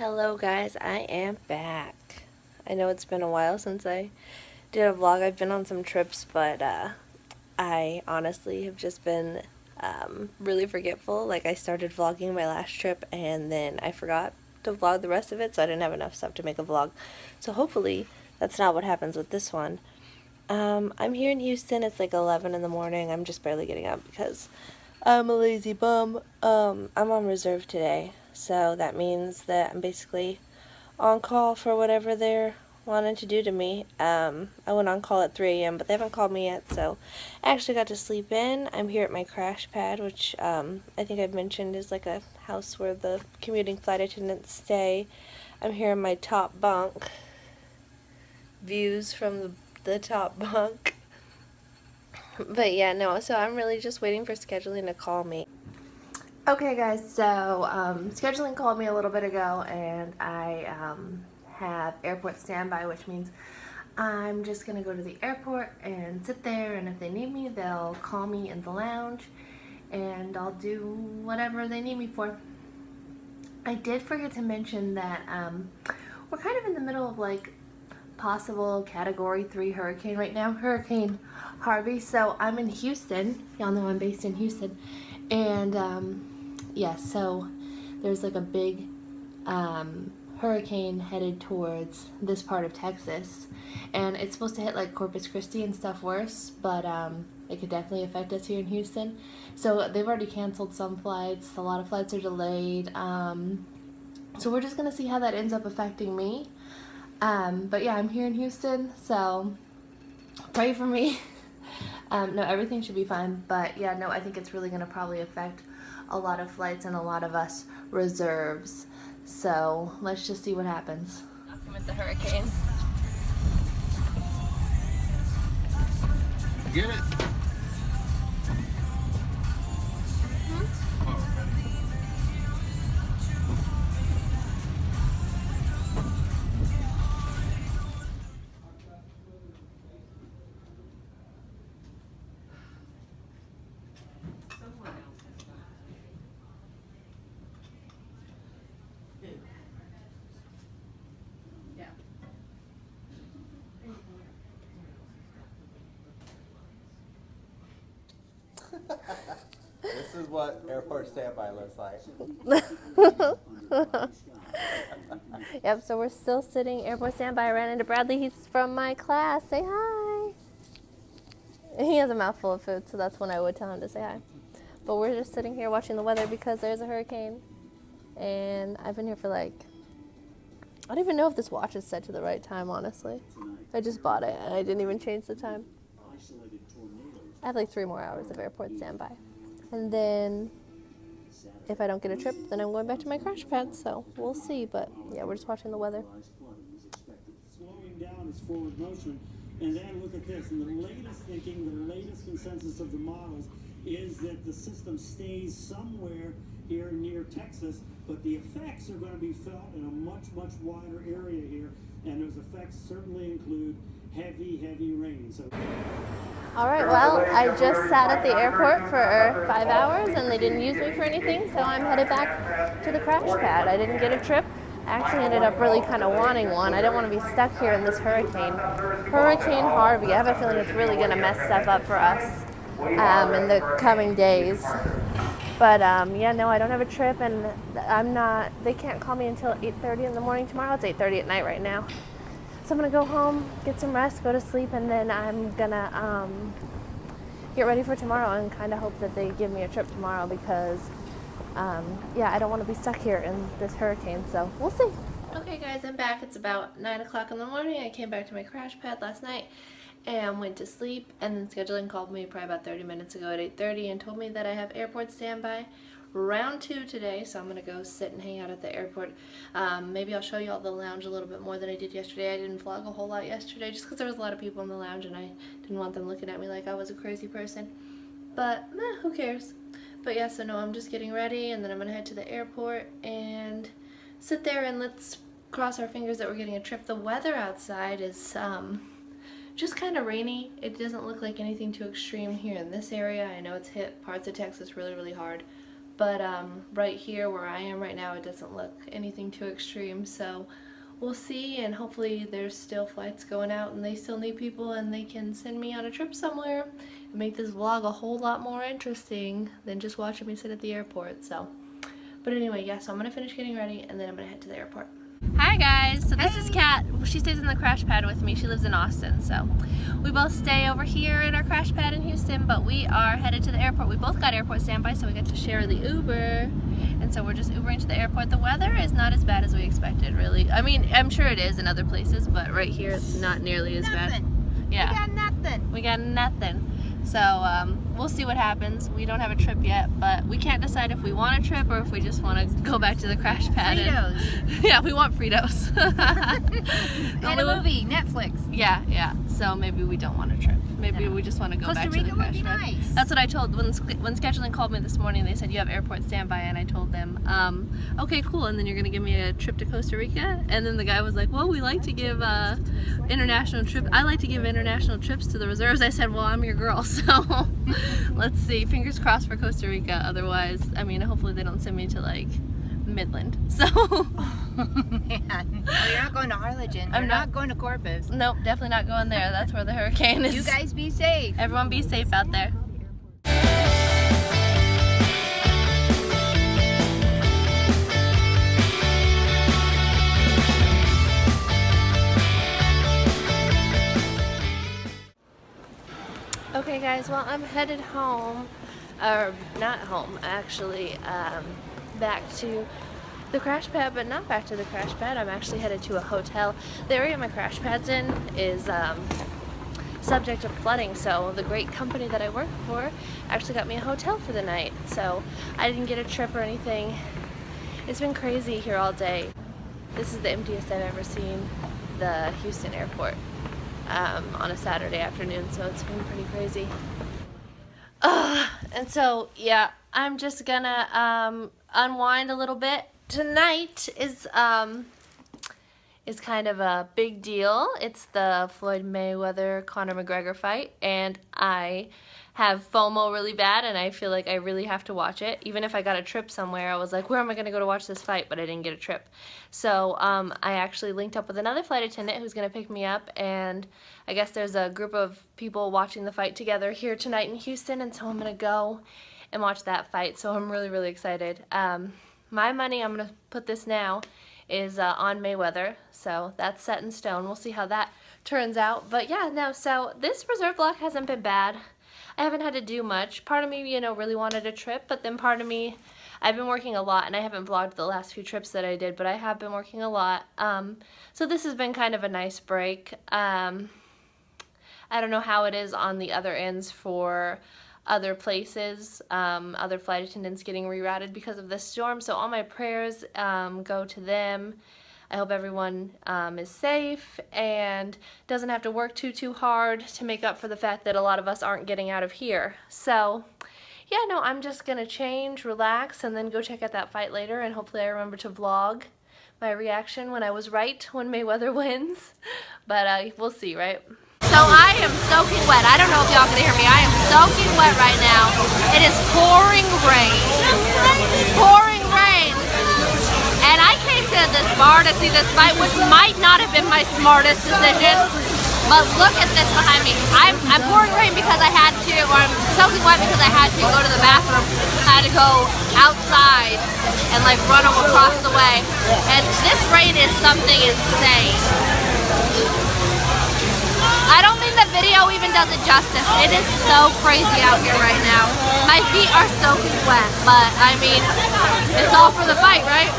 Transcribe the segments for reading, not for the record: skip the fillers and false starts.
Hello guys, I am back. I know it's been a while since I did a vlog. I've been on some trips, but I honestly have just been really forgetful. Like, I started vlogging my last trip and then I forgot to vlog the rest of it, so I didn't have enough stuff to make a vlog. So hopefully that's not what happens with this one. I'm here in Houston. It's like 11 in the morning. I'm just barely getting up because I'm a lazy bum. I'm on reserve today, so that means that I'm basically on call for whatever they're wanting to do to me. I went on call at 3 a.m., but they haven't called me yet, so I actually got to sleep in. I'm here at my crash pad, which I think I've mentioned is like a house where the commuting flight attendants stay. I'm here in my top bunk. Views from the top bunk. But yeah, no, so I'm really just waiting for scheduling to call me. Okay guys, so scheduling called me a little bit ago and I have airport standby, which means I'm just going to go to the airport and sit there, and if they need me, they'll call me in the lounge and I'll do whatever they need me for. I did forget to mention that we're kind of in the middle of like possible category 3 hurricane right now, Hurricane Harvey. So I'm in Houston. Y'all know I'm based in Houston. And yeah, so there's like a big hurricane headed towards this part of Texas. And it's supposed to hit like Corpus Christi and stuff worse, but it could definitely affect us here in Houston. So they've already canceled some flights. A lot of flights are delayed. So we're just going to see how that ends up affecting me. But yeah, I'm here in Houston, so pray for me. No, everything should be fine, but yeah, no, I think it's really going to probably affect a lot of flights and a lot of us reserves. So let's just see what happens. With the hurricane. Get it. This is what airport standby looks like. Yep, so we're still sitting airport standby. I ran into Bradley. He's from my class. Say hi. He has a mouthful of food, so that's when I would tell him to say hi. But we're just sitting here watching the weather because there's a hurricane. And I've been here for like, I don't even know if this watch is set to the right time, honestly. I just bought it and I didn't even change the time. I have like 3 more hours of airport standby. And then if I don't get a trip, then I'm going back to my crash pad, so we'll see. But yeah, we're just watching the weather. Slowing down its forward motion. And then look at this. And the latest thinking, the latest consensus of the models is that the system stays somewhere here near Texas, but the effects are going to be felt in a much, much wider area here. And those effects certainly include heavy, heavy rain. So. All right, well, I just sat at the airport for 5 hours and they didn't use me for anything, so I'm headed back to the crash pad. I didn't get a trip. I actually ended up really kind of wanting one. I didn't want to be stuck here in this hurricane. Hurricane Harvey. I have a feeling it's really going to mess stuff up for us in the coming days. But yeah, no, I don't have a trip, and they can't call me until 8:30 in the morning tomorrow. It's 8:30 at night right now. So I'm going to go home, get some rest, go to sleep, and then I'm going to get ready for tomorrow and kind of hope that they give me a trip tomorrow because, yeah, I don't want to be stuck here in this hurricane, so we'll see. Okay, guys, I'm back. It's about 9 o'clock in the morning. I came back to my crash pad last night and went to sleep, and then scheduling called me probably about 30 minutes ago at 8:30 and told me that I have airport standby. Round 2 today, so I'm going to go sit and hang out at the airport. Maybe I'll show you all the lounge a little bit more than I did yesterday. I didn't vlog a whole lot yesterday just because there was a lot of people in the lounge and I didn't want them looking at me like I was a crazy person. But, who cares? But yeah, so no, I'm just getting ready and then I'm going to head to the airport and sit there and let's cross our fingers that we're getting a trip. The weather outside is just kind of rainy. It doesn't look like anything too extreme here in this area. I know it's hit parts of Texas really, really hard. But right here where I am right now, it doesn't look anything too extreme. So we'll see, and hopefully there's still flights going out and they still need people and they can send me on a trip somewhere and make this vlog a whole lot more interesting than just watching me sit at the airport. So, but anyway, yeah, so I'm gonna finish getting ready and then I'm gonna head to the airport. Hi guys, so this is Kat. She stays in the crash pad with me. She lives in Austin, so we both stay over here in our crash pad in Houston, but we are headed to the airport. We both got airport standby, so we get to share the Uber, and so we're just Ubering to the airport. The weather is not as bad as we expected, really. I mean, I'm sure it is in other places, but right here it's not nearly as bad. Yeah. We got nothing. We got nothing. So we'll see what happens. We don't have a trip yet, but we can't decide if we want a trip or if we just want to go back to the crash pad. Fritos. Yeah, we want Fritos. And a movie, Netflix. Yeah, yeah. So maybe we don't want a trip. Maybe we just want to go back to the crash pad. Costa Rica would be nice. That's what I told when scheduling called me this morning. They said you have airport standby, and I told them, okay, cool. And then you're gonna give me a trip to Costa Rica. And then the guy was like, well, we like to give international trip. I like to give international trips to the reserves. I said, well, I'm your girl, so let's see. Fingers crossed for Costa Rica. Otherwise, I mean, hopefully they don't send me to like Midland. So. Man. Well, you're not going to Harlingen. I'm not going to Corpus. Nope, definitely not going there. That's where the hurricane is. You guys be safe. Everyone be safe out there. Okay guys, well I'm headed home, or not home actually, back to the crash pad, but not back to the crash pad. I'm actually headed to a hotel. The area my crash pad's in is subject to flooding, so the great company that I work for actually got me a hotel for the night, so I didn't get a trip or anything. It's been crazy here all day. This is the emptiest I've ever seen the Houston airport on a Saturday afternoon, so it's been pretty crazy. And so yeah, I'm just gonna unwind a little bit. Tonight is kind of a big deal. It's the Floyd Mayweather Conor McGregor fight, and I have FOMO really bad, and I feel like I really have to watch it. Even if I got a trip somewhere, I was like, where am I going to go to watch this fight? But I didn't get a trip. So I actually linked up with another flight attendant who's going to pick me up, and I guess there's a group of people watching the fight together here tonight in Houston, and so I'm going to go and watch that fight. So I'm really, really excited. My money, I'm going to put this now, is on Mayweather, so that's set in stone. We'll see how that turns out. But yeah, no, so this reserve block hasn't been bad. I haven't had to do much. Part of me, you know, really wanted a trip, but then part of me, I've been working a lot, and I haven't vlogged the last few trips that I did, but I have been working a lot. So this has been kind of a nice break. I don't know how it is on the other ends for other places, other flight attendants getting rerouted because of this storm, so all my prayers go to them. I hope everyone is safe and doesn't have to work too hard to make up for the fact that a lot of us aren't getting out of here. So yeah, no, I'm just gonna change, relax, and then go check out that fight later, and hopefully I remember to vlog my reaction when I was right, when Mayweather wins. But we'll see, right? So I am soaking wet. I don't know if y'all can hear me. I am soaking wet right now. It is pouring rain. Pouring rain. And I came to this bar to see this fight, which might not have been my smartest decision. But look at this behind me. I'm pouring rain because I had to, or I'm soaking wet because I had to go to the bathroom. I had to go outside and like run across the way. And this rain is something insane. I don't think the video even does it justice. It is so crazy out here right now. My feet are soaking wet, but I mean, it's all for the fight, right?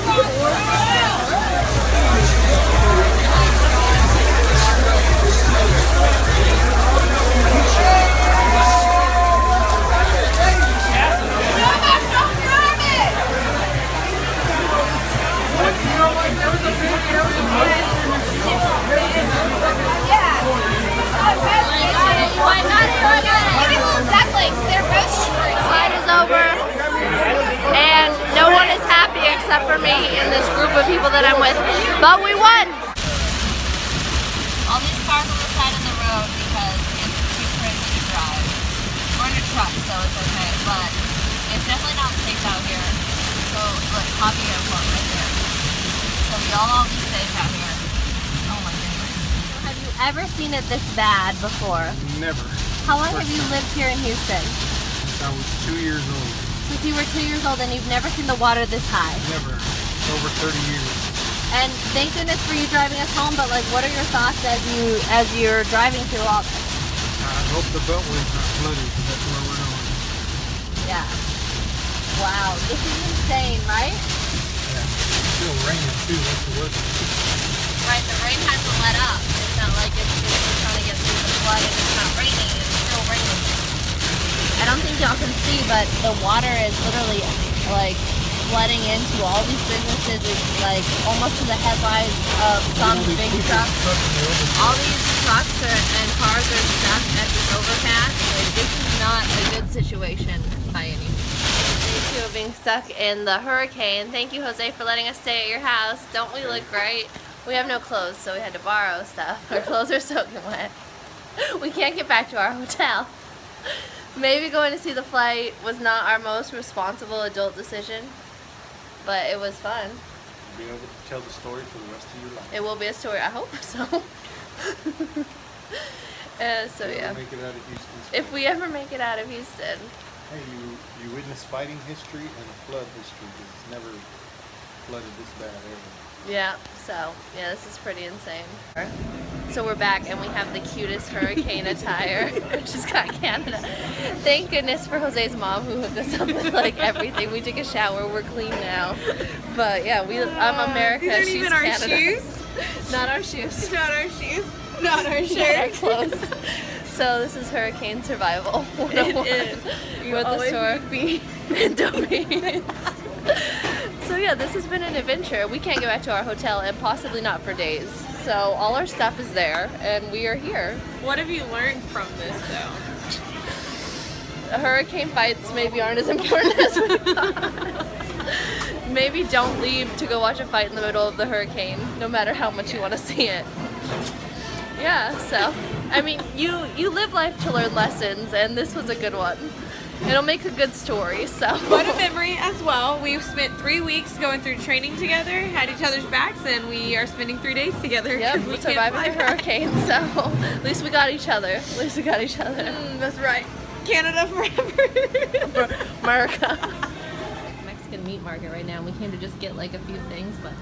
Fight is over, and no one is happy except for me and this group of people that I'm with, but we won! All these cars on the side of the road because it's too crazy to drive. We're in a truck, so it's okay, but It's definitely not safe out here. So, look, Harvey Airport right there. So y'all all be safe out here. Oh my goodness. Have you ever seen it this bad before? Never. How long have you lived here in Houston? Since I was 2 years old. Since you were 2 years old, and you've never seen the water this high? Never. Over 30 years. And thank goodness for you driving us home, but like, what are your thoughts as you're driving through all this? I hope the beltway's not flooded, because that's where we're going. Yeah. Wow, this is insane, right? Yeah. It's still raining too, that's the worst. Right, the rain hasn't let up. It's not like we're trying to get through the flood and it's not raining, it's still raining. I don't think y'all can see, but the water is literally like flooding into all these businesses. It's like almost to the headlights of some big trucks. All these trucks and cars are stuck at this overpass. Like, this is not a good situation by any means. Day 2 of being stuck in the hurricane. Thank you, Jose, for letting us stay at your house. Don't we look great? We have no clothes, so we had to borrow stuff. Our clothes are soaking wet. We can't get back to our hotel. Maybe going to see the flight was not our most responsible adult decision, but it was fun. You'll be able to tell the story for the rest of your life. It will be a story. I hope so. So yeah. Make it out of Houston. If we ever make it out of Houston. Hey, you witness fighting history and a flood history. It's never flooded this bad ever. Yeah, so, yeah, this is pretty insane. So we're back and we have the cutest hurricane attire. We just got Canada. Thank goodness for Jose's mom who hooked us up with like everything. We took a shower, we're clean now. But yeah, I'm America, These aren't she's even our Canada. shoes. Not our shoes. Not our shoes. Not our Not our shirt. clothes. So this is hurricane survival. It is. We're at the store. Be. So yeah, this has been an adventure. We can't go back to our hotel and possibly not for days. So all our stuff is there and we are here. What have you learned from this though? Hurricane fights maybe aren't as important as we thought. Maybe don't leave to go watch a fight in the middle of the hurricane, no matter how much you want to see it. Yeah, so, I mean, you live life to learn lessons, and this was a good one. It'll make a good story, so. What a memory as well. We've spent 3 weeks going through training together, had each other's backs, and we are spending 3 dadays together. Yep, 'cause we can't survived fly the back. hurricane, so at least we got each other. That's right. Canada forever. America. Mexican meat market right now, and we came to just get like a few things, but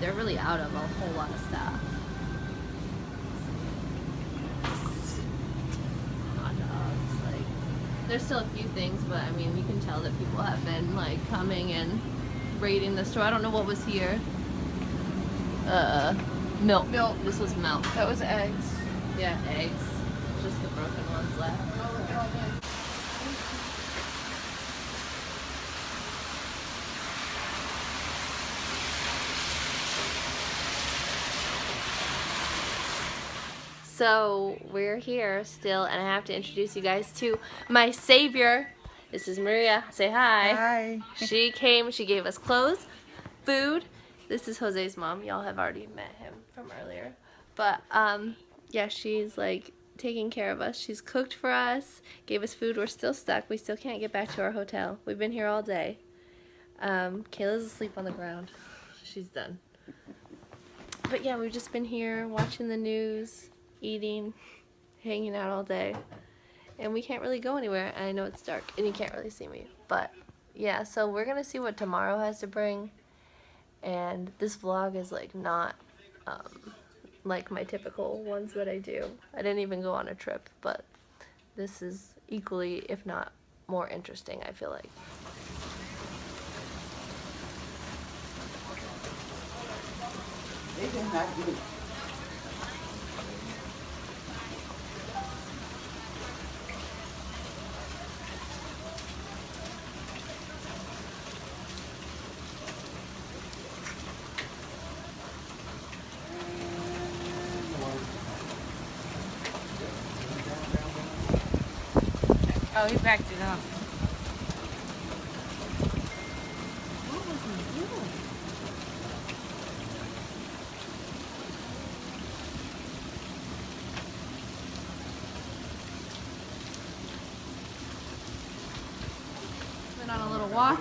they're really out of a whole lot of stuff. Hot dogs, like there's still a few things, but I mean you can tell that people have been like coming and raiding the store. I don't know what was here. Milk. Milk. This was milk. That was eggs. Yeah, eggs. Just the broken ones left. So we're here still, and I have to introduce you guys to my savior. This is Maria. Say hi. Hi. She came, she gave us clothes, food. This is Jose's mom. Y'all have already met him from earlier. But yeah, she's like taking care of us. She's cooked for us, gave us food. We're still stuck. We still can't get back to our hotel. We've been here all day. Kayla's asleep on the ground. She's done. But yeah, we've just been here watching the news, eating, hanging out all day. And we can't really go anywhere. And I know it's dark and you can't really see me. But yeah, so we're going to see what tomorrow has to bring. And this vlog is like not like my typical ones that I do. I didn't even go on a trip, but this is equally, if not more interesting, I feel like. They did not do it. Oh, he backed it up. What was he doing? Been on a walk.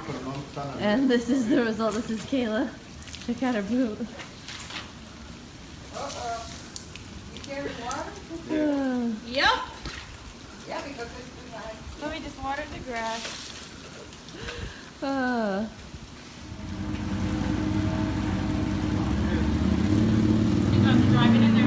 And this is the result. This is Kayla. Check out her boot. You carry water? Yep. Yeah, because it's too nice. Let me just water the grass. I'm driving in there.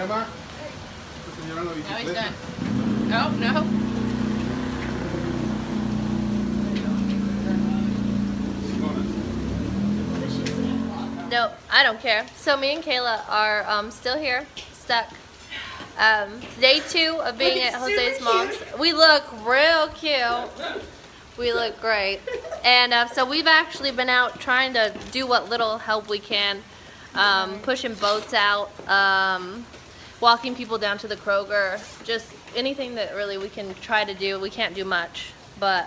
Emma? Now he's done. Oh, no. No, I don't care. So me and Kayla are still here, stuck. Day 2 of being at Jose's mom's. We look real cute. We look great. And so we've actually been out trying to do what little help we can. Pushing boats out, walking people down to the Kroger, just anything that really we can try to do. We can't do much, but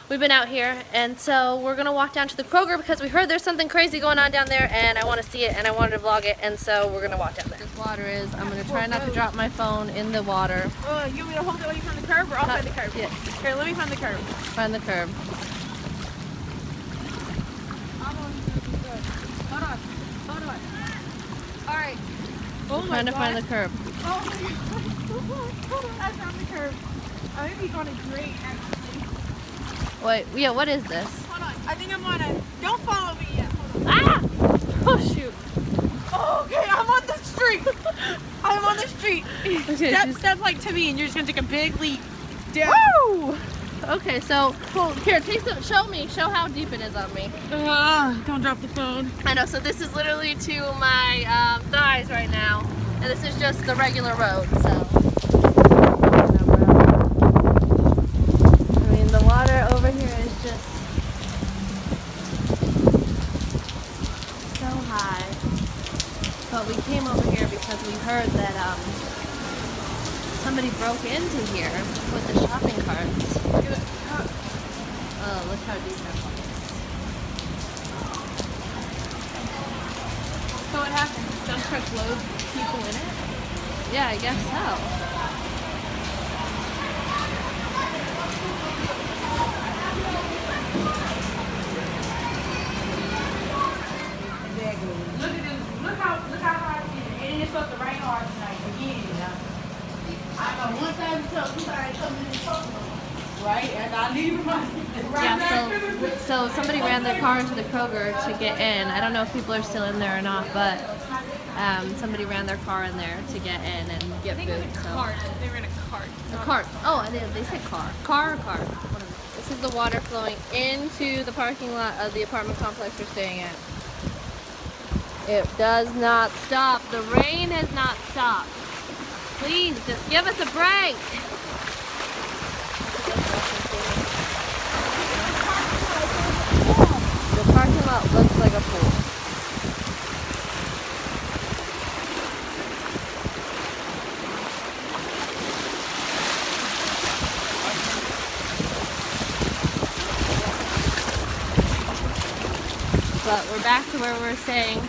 we've been out here, and so we're gonna walk down to the Kroger because we heard there's something crazy going on down there, and I want to see it, and I wanted to vlog it, and so we're gonna walk down there. This water is, I'm gonna try not to drop my phone in the water. You want me to hold it while you find the curb, or I'll find the curb? Yeah. Here, let me find the curb. Find the curb. Hold on. All right. Oh my Trying to God. find the curb. Oh my God. I found the curb. I may be on a grate, actually. Wait, yeah, what is this? Hold on. I think I'm on a... Don't follow me yet. Hold on. Ah! Oh, shoot. Oh, okay, I'm on the street. I'm on the street. Okay, Step like to me, and you're just going to take a big leap down. Woo! Okay, so, here, show how deep it is on me. Don't drop the phone. I know, so this is literally to my thighs right now, and this is just the regular road, so. I mean, the water over here is just so high. But we came over here because we heard that somebody broke into here with the shopping carts. Oh, look how deep that one is. So what happens? Dump truck loads people in it? Yeah, I guess so. Look how hard it is. And it's supposed to rain hard tonight again. I know one time you told somebody coming in the truck, right? And I leave my Yeah, so somebody ran their car into the Kroger to get in. I don't know if people are still in there or not, but somebody ran their car in there to get in and get food. So. Cart. They ran a cart. A cart. Oh, they said car. Car or cart? Whatever. This is the water flowing into the parking lot of the apartment complex we're staying at. It does not stop. The rain has not stopped. Please, just give us a break. The parking lot looks like a pool. But we're back to where we're staying.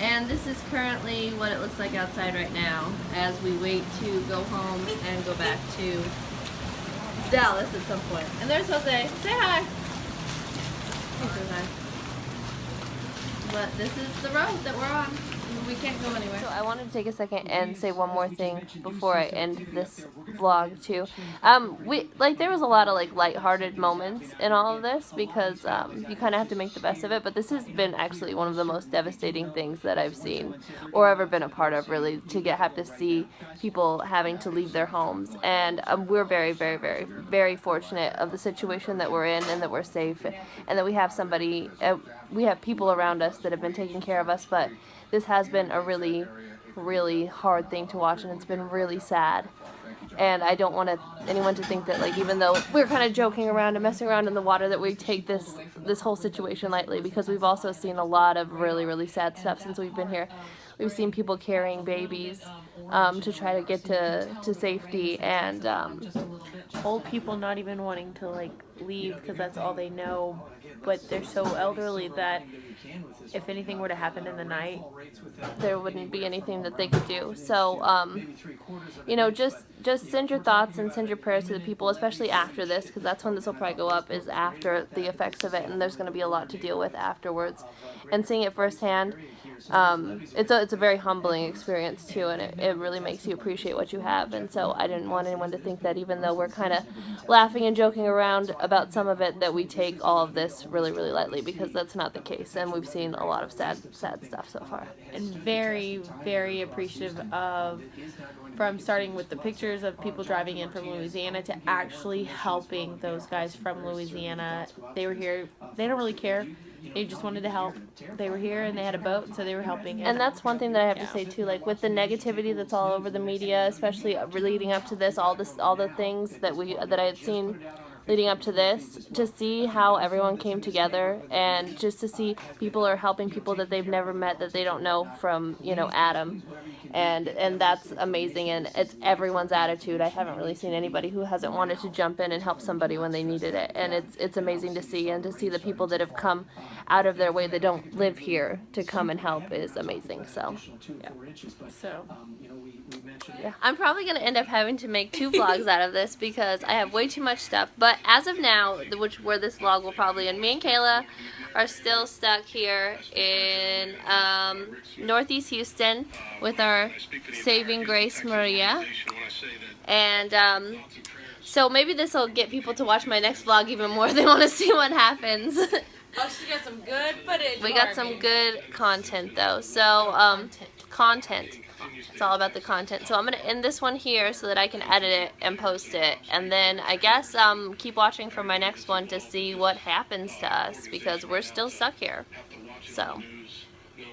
And this is currently what it looks like outside right now as we wait to go home and go back to Dallas at some point. And there's Jose. Say hi. Hey, say hi. But this is the road that we're on. We can't Go anywhere. So I wanted to take a second and say one more thing before I end this vlog too. There was a lot of like lighthearted moments in all of this because you kind of have to make the best of it. But this has been actually one of the most devastating things that I've seen or ever been a part of, really, to have to see people having to leave their homes. And we're very, very, very, very fortunate of the situation that we're in and that we're safe and that we have somebody, we have people around us that have been taking care of us. But this has been a really, really hard thing to watch, and it's been really sad. And I don't want anyone to think that, like, even though we're kind of joking around and messing around in the water, that we take this whole situation lightly, because we've also seen a lot of really, really sad stuff since we've been here. We've seen people carrying babies to try to get to safety, and Old people not even wanting to like leave because that's all they know, but they're so elderly that if anything were to happen in the night, there wouldn't be anything that they could do. So, just send your thoughts and send your prayers to the people, especially after this, because that's when this will probably go up, is after the effects of it, and there's going to be a lot to deal with afterwards. And seeing it firsthand, it's a very humbling experience too, and it really makes you appreciate what you have. And so I didn't want anyone to think that even though we're kind of laughing and joking around about some of it, that we take all of this really, really lightly, because that's not the case. And we've seen a lot of sad stuff so far. and very, very appreciative of, from starting with the pictures of people driving in from Louisiana to actually helping those guys from Louisiana. They were here. They don't really care. They just wanted to help. They were here and they had a boat, so they were helping. And that's one thing that I have to say too, like with the negativity that's all over the media, especially leading up to this, all the things that I had seen leading up to this, to see how everyone came together, and just to see people are helping people that they've never met, that they don't know, from Adam, and that's amazing. And it's everyone's attitude. I haven't really seen anybody who hasn't wanted to jump in and help somebody when they needed it, and it's amazing to see. And to see the people that have come out of their way that don't live here to come and help is amazing. So yeah. I'm probably going to end up having to make 2 vlogs out of this because I have way too much stuff. But as of now, where this vlog will probably end, me and Kayla are still stuck here in Northeast Houston with our Saving Grace Maria. And so maybe this will get people to watch my next vlog even more. They want to see what happens. Oh, she got some good footage. We got some good content though. So content. It's all about the content. So I'm going to end this one here so that I can edit it and post it. And then I guess keep watching for my next one to see what happens to us, because we're still stuck here. So